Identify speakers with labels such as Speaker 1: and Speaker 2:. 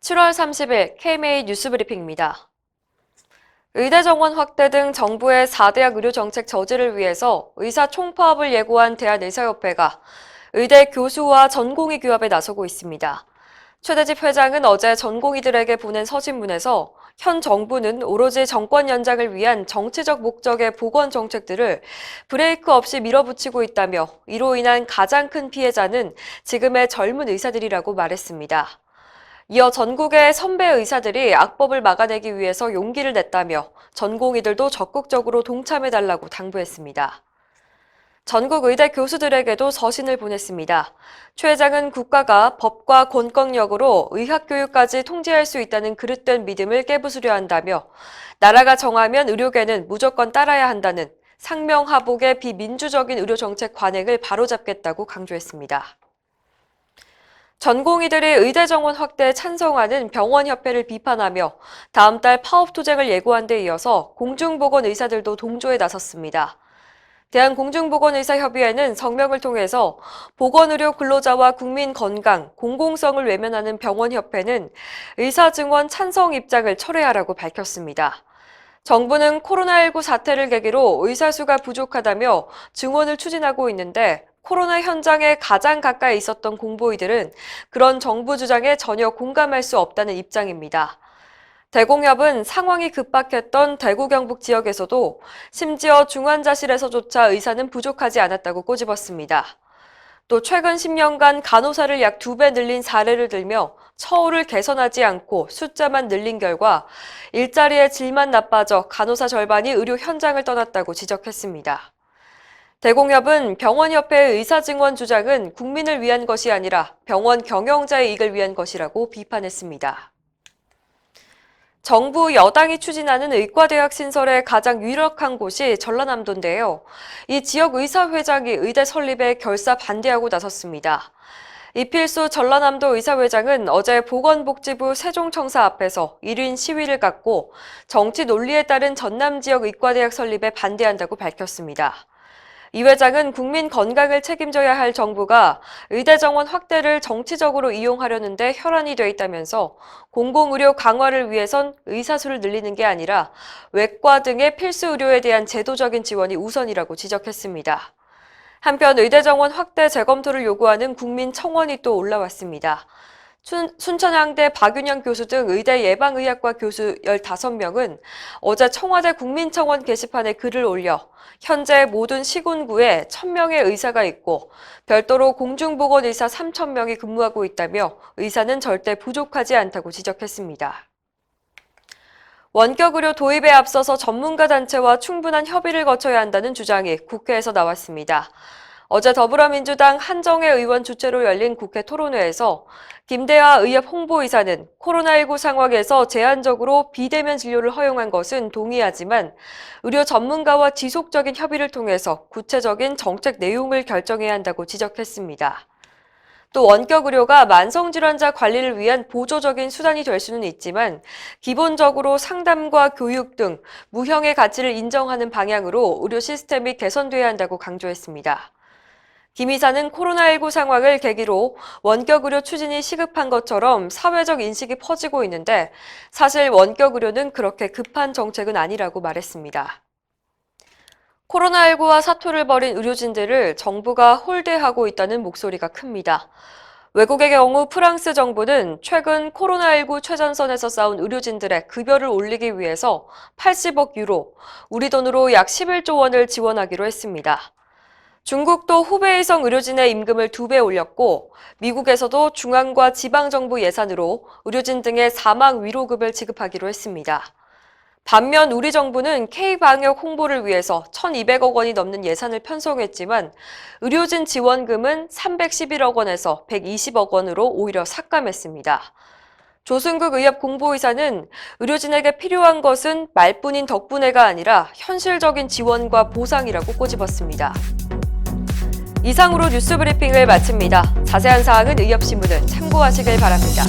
Speaker 1: 7월 30일 KMA 뉴스브리핑입니다. 의대 정원 확대 등 정부의 4대학 의료정책 저지를 위해서 의사 총파업을 예고한 대한의사협회가 의대 교수와 전공의 규합에 나서고 있습니다. 최대집 회장은 어제 전공의들에게 보낸 서신문에서 현 정부는 오로지 정권 연장을 위한 정치적 목적의 보건 정책들을 브레이크 없이 밀어붙이고 있다며 이로 인한 가장 큰 피해자는 지금의 젊은 의사들이라고 말했습니다. 이어 전국의 선배 의사들이 악법을 막아내기 위해서 용기를 냈다며 전공의들도 적극적으로 동참해달라고 당부했습니다. 전국 의대 교수들에게도 서신을 보냈습니다. 최 회장은 국가가 법과 권권력으로 의학교육까지 통제할 수 있다는 그릇된 믿음을 깨부수려 한다며 나라가 정하면 의료계는 무조건 따라야 한다는 상명하복의 비민주적인 의료정책 관행을 바로잡겠다고 강조했습니다. 전공의들이 의대 정원 확대에 찬성하는 병원협회를 비판하며 다음 달 파업 투쟁을 예고한 데 이어서 공중보건의사들도 동조에 나섰습니다. 대한공중보건의사협의회는 성명을 통해서 보건의료 근로자와 국민 건강, 공공성을 외면하는 병원협회는 의사 증원 찬성 입장을 철회하라고 밝혔습니다. 정부는 코로나19 사태를 계기로 의사 수가 부족하다며 증원을 추진하고 있는데 코로나 현장에 가장 가까이 있었던 공보위들은 그런 정부 주장에 전혀 공감할 수 없다는 입장입니다. 대공협은 상황이 급박했던 대구 경북 지역에서도 심지어 중환자실에서조차 의사는 부족하지 않았다고 꼬집었습니다. 또 최근 10년간 간호사를 약 2배 늘린 사례를 들며 처우를 개선하지 않고 숫자만 늘린 결과 일자리의 질만 나빠져 간호사 절반이 의료 현장을 떠났다고 지적했습니다. 대공협은 병원협회의 의사증원 주장은 국민을 위한 것이 아니라 병원 경영자의 이익을 위한 것이라고 비판했습니다. 정부 여당이 추진하는 의과대학 신설에 가장 유력한 곳이 전라남도인데요. 이 지역 의사회장이 의대 설립에 결사 반대하고 나섰습니다. 이필수 전라남도 의사회장은 어제 보건복지부 세종청사 앞에서 1인 시위를 갖고 정치 논리에 따른 전남 지역 의과대학 설립에 반대한다고 밝혔습니다. 이 회장은 국민 건강을 책임져야 할 정부가 의대 정원 확대를 정치적으로 이용하려는데 혈안이 돼 있다면서 공공의료 강화를 위해선 의사 수를 늘리는 게 아니라 외과 등의 필수 의료에 대한 제도적인 지원이 우선이라고 지적했습니다. 한편 의대 정원 확대 재검토를 요구하는 국민 청원이 또 올라왔습니다. 순천향대 박윤영 교수 등 의대 예방의학과 교수 15명은 어제 청와대 국민청원 게시판에 글을 올려 현재 모든 시군구에 1,000명의 의사가 있고 별도로 공중보건의사 3,000명이 근무하고 있다며 의사는 절대 부족하지 않다고 지적했습니다. 원격의료 도입에 앞서서 전문가 단체와 충분한 협의를 거쳐야 한다는 주장이 국회에서 나왔습니다. 어제 더불어민주당 한정혜 의원 주최로 열린 국회 토론회에서 김대하 의협 홍보이사는 코로나19 상황에서 제한적으로 비대면 진료를 허용한 것은 동의하지만 의료 전문가와 지속적인 협의를 통해서 구체적인 정책 내용을 결정해야 한다고 지적했습니다. 또 원격의료가 만성질환자 관리를 위한 보조적인 수단이 될 수는 있지만 기본적으로 상담과 교육 등 무형의 가치를 인정하는 방향으로 의료 시스템이 개선돼야 한다고 강조했습니다. 김 이사는 코로나19 상황을 계기로 원격의료 추진이 시급한 것처럼 사회적 인식이 퍼지고 있는데 사실 원격의료는 그렇게 급한 정책은 아니라고 말했습니다. 코로나19와 사투를 벌인 의료진들을 정부가 홀대하고 있다는 목소리가 큽니다. 외국의 경우 프랑스 정부는 최근 코로나19 최전선에서 싸운 의료진들의 급여를 올리기 위해서 80억 유로, 우리 돈으로 약 11조 원을 지원하기로 했습니다. 중국도 후베이성 의료진의 임금을 2배 올렸고 미국에서도 중앙과 지방정부 예산으로 의료진 등의 사망 위로급을 지급하기로 했습니다. 반면 우리 정부는 K방역 홍보를 위해서 1,200억 원이 넘는 예산을 편성했지만 의료진 지원금은 311억 원에서 120억 원으로 오히려 삭감했습니다. 조승국 의협 공보이사는 의료진에게 필요한 것은 말뿐인 덕분에가 아니라 현실적인 지원과 보상이라고 꼬집었습니다. 이상으로 뉴스 브리핑을 마칩니다. 자세한 사항은 의협신문을 참고하시길 바랍니다.